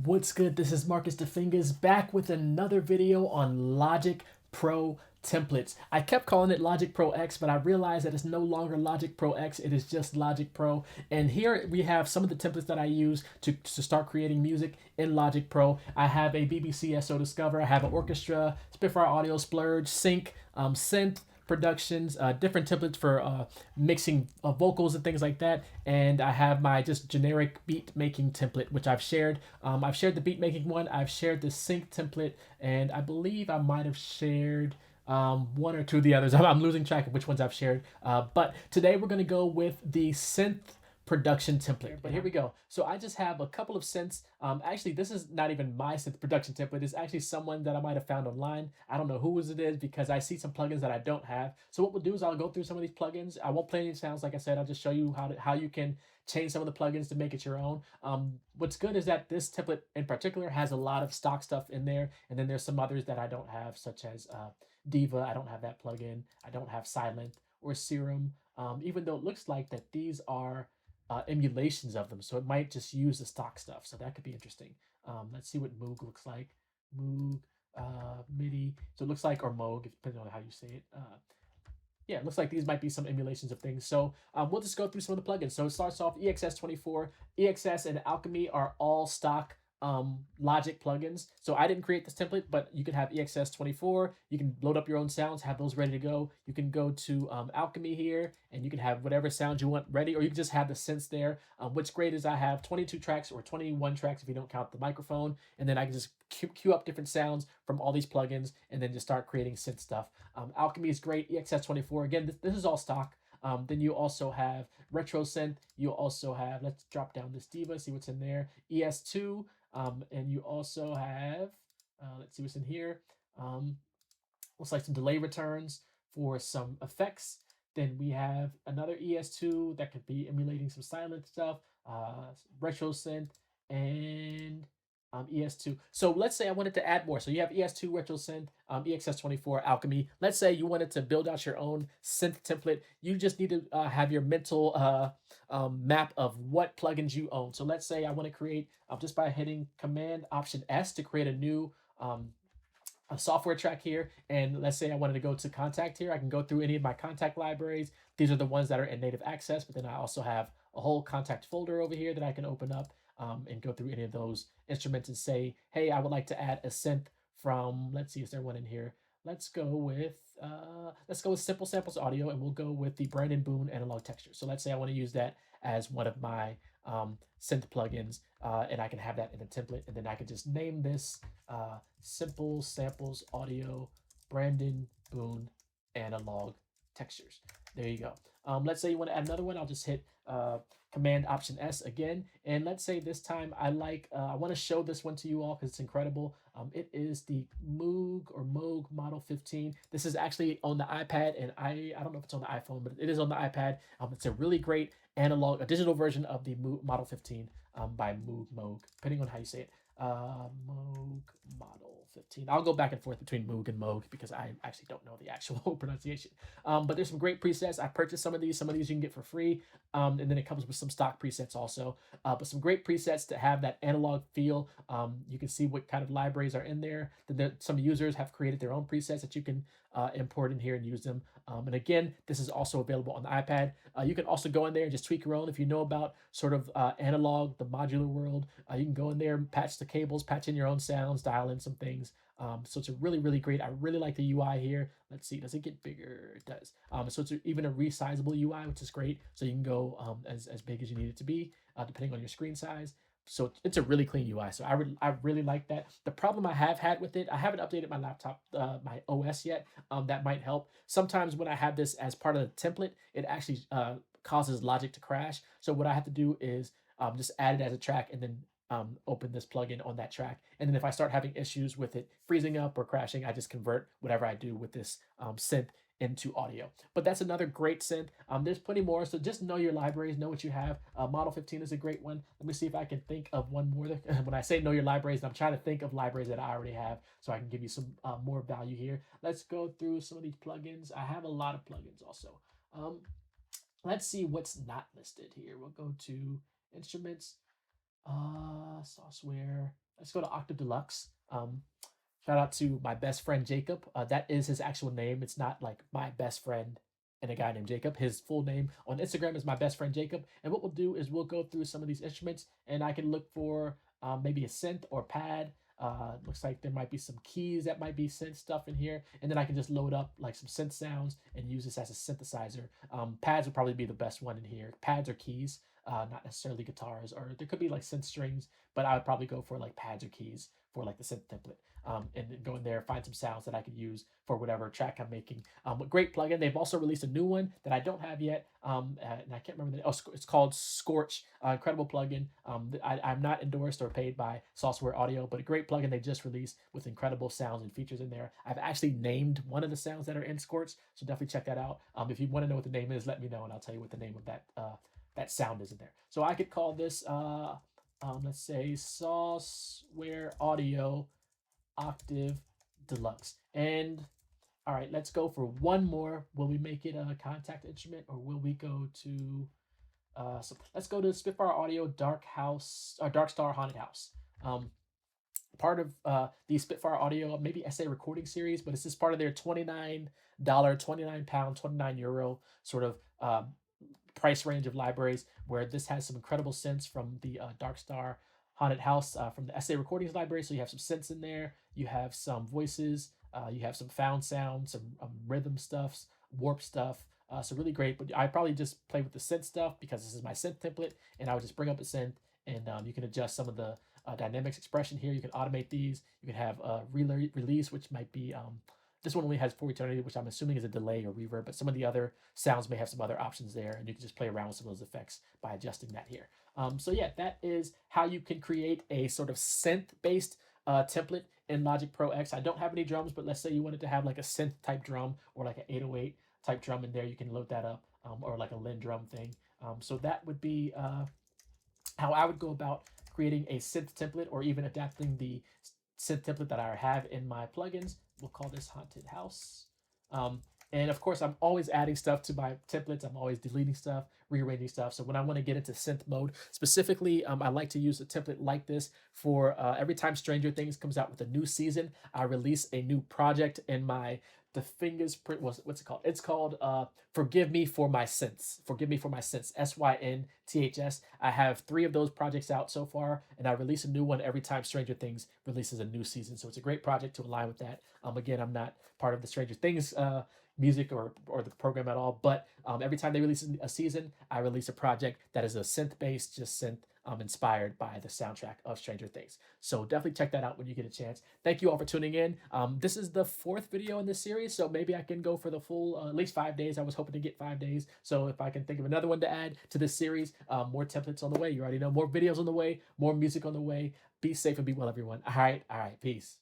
What's good? This is Marcus the Fingaz back with another video on Logic Pro templates. I kept calling it Logic Pro X, but I realized that it's no longer Logic Pro X, it is just Logic Pro. And here we have some of the templates that I use to start creating music in Logic Pro. I have a BBC SO Discover, I have an orchestra, Spitfire Audio Splurge, Sync, Synth, productions, different templates for mixing vocals and things like that. And I have my just generic beat making template, which I've shared. I've shared the beat making one, I've shared the sync template, and I believe I might have shared one or two of the others. I'm losing track of which ones I've shared. But today we're going to go with the synth production template. But here we go. So I just have a couple of synths. Actually, this is not even my synth production template. It's actually someone that I might have found online. I don't know who it is because I see some plugins that I don't have. So what we'll do is I'll go through some of these plugins. I won't play any sounds, like I said. I'll just show you how you can change some of the plugins to make it your own. What's good is that this template in particular has a lot of stock stuff in there, and then there's some others that I don't have, such as Diva. I don't have that plugin. I don't have Silent or Serum, even though it looks like that these are emulations of them, so it might just use the stock stuff. So that could be interesting. Let's see what Moog looks like. Moog MIDI. So it looks like, or Moog, depending on how you say it. Yeah, it looks like these might be some emulations of things. So we'll just go through some of the plugins. So it starts off EXS24. EXS and Alchemy are all stock Logic plugins. So I didn't create this template, but you can have EXS24. You can load up your own sounds, have those ready to go. You can go to Alchemy here, and you can have whatever sound you want ready, or you can just have the synths there. What's great is I have 22 tracks, or 21 tracks if you don't count the microphone, and then I can just queue up different sounds from all these plugins, and then just start creating synth stuff. Alchemy is great. EXS24, again, this is all stock. Then you also have Retro Synth. You also have, let's drop down this Diva, see what's in there, ES2. And you also have, let's see what's in here. Looks like some delay returns for some effects. Then we have another ES2 that could be emulating some silent stuff, retro synth, and ES2. So let's say I wanted to add more. So you have ES2, retro synth, EXS24, Alchemy. Let's say you wanted to build out your own synth template. You just need to have your mental map of what plugins you own. So let's say I want to create, just by hitting Command Option S to create a new a software track here, and let's say I wanted to go to contact here. I can go through any of my contact libraries. These are the ones that are in native access, but then I also have a whole contact folder over here that I can open up and go through any of those instruments and say, hey, I would like to add a synth from, let's see, is there one in here? Let's go with Simple Samples Audio, and we'll go with the Brandon Boone analog texture. So let's say I want to use that as one of my synth plugins, and I can have that in a template, and then I can just name this Simple Samples Audio Brandon Boone analog textures. There you go. Let's say you want to add another one. I'll just hit Command Option S again, and let's say this time I want to show this one to you all because it's incredible. It is the Moog Model 15. This is actually on the iPad, and I don't know if it's on the iPhone, but it is on the iPad. It's a really great a digital version of the Model 15 by Moog, depending on how you say it. Moog Model 15. I'll go back and forth between Moog and Moog because I actually don't know the actual pronunciation. But there's some great presets. I purchased some of these. Some of these you can get for free. And then it comes with some stock presets also. But some great presets to have that analog feel. You can see what kind of libraries are in there. Then some users have created their own presets that you can import in here and use them. And again, this is also available on the iPad. You can also go in there and just tweak your own. If you know about sort of analog, the modular world, you can go in there, patch the cables, patch in your own sounds, dial in some things. So it's a really, really great. I really like the UI here. Let's see, does it get bigger? It does. So it's even a resizable UI, which is great. So you can go as big as you need it to be, depending on your screen size. So it's a really clean UI. So I really like that. The problem I have had with it, I haven't updated my laptop, my OS yet. That might help. Sometimes when I have this as part of the template, it actually causes Logic to crash. So what I have to do is just add it as a track and then open this plugin on that track. And then if I start having issues with it freezing up or crashing, I just convert whatever I do with this synth into audio. But that's another great synth. There's plenty more, so just know your libraries, know what you have. Model 15 is a great one. Let me see if I can think of one more. When I say know your libraries, I'm trying to think of libraries that I already have so I can give you some more value here. Let's go through some of these plugins. I have a lot of plugins also. Let's see what's not listed here. We'll go to instruments, Sauceware. let's go to Octave Deluxe. Shout out to my best friend Jacob. That is his actual name. It's not like my best friend and a guy named Jacob. His full name on Instagram is my best friend Jacob. And what we'll do is we'll go through some of these instruments, and I can look for maybe a synth or pad. Looks like there might be some keys that might be synth stuff in here, and then I can just load up like some synth sounds and use this as a synthesizer. Pads would probably be the best one in here. Pads or keys, not necessarily guitars, or there could be like synth strings, but I would probably go for like pads or keys for like the synth template. And then go in there, find some sounds that I can use for whatever track I'm making. A great plugin. They've also released a new one that I don't have yet, and I can't remember the. Oh, it's called Scorch. Incredible plugin. I'm not endorsed or paid by Sauceware Audio, but a great plugin they just released with incredible sounds and features in there. I've actually named one of the sounds that are in Scorch, so definitely check that out. If you want to know what the name is, let me know, and I'll tell you what the name of that sound is in there. So I could call this, let's say, Sauceware Audio Octave Deluxe. And all right, let's go for one more. Will we make it a contact instrument, or will we go to so let's go to Spitfire Audio Darkstar Haunted House. Part of the Spitfire Audio maybe essay recording series, but it's just part of their $29, £29, €29 sort of price range of libraries, where this has some incredible synths from the Darkstar Haunted House from the essay recordings library. So you have some synths in there, you have some voices, you have some found sounds, some rhythm stuffs, warp stuff. So really great. But I probably just play with the synth stuff because this is my synth template, and I would just bring up a synth, and you can adjust some of the dynamics expression here. You can automate these. You can have release, which might be this one only has for eternity, which I'm assuming is a delay or reverb, but some of the other sounds may have some other options there, and you can just play around with some of those effects by adjusting that here. So yeah, that is how you can create a sort of synth-based template in Logic Pro X. I don't have any drums, but let's say you wanted to have like a synth type drum or like an 808 type drum in there, you can load that up, or like a Lin drum thing. So that would be how I would go about creating a synth template, or even adapting the synth template that I have in my plugins. We'll call this Haunted House. And of course, I'm always adding stuff to my templates. I'm always deleting stuff, rearranging stuff. So when I want to get into synth mode, specifically, I like to use a template like this for every time Stranger Things comes out with a new season, I release a new project in my the Fingaz print. What's it called? It's called Forgive Me for My Synths. Forgive Me for My Synths. SYNTHS. I have 3 of those projects out so far, and I release a new one every time Stranger Things releases a new season. So it's a great project to align with that. Again, I'm not part of the Stranger Things music or the program at all, but every time they release a season, I release a project that is a synth based, just synth inspired by the soundtrack of Stranger Things. So definitely check that out when you get a chance. Thank you all for tuning in. This is the 4th video in this series, so maybe I can go for the full at least 5 days. I was hoping to get 5 days, so if I can think of another one to add to this series, more templates on the way. You already know, more videos on the way, more music on the way. Be safe and be well, everyone. All right, peace.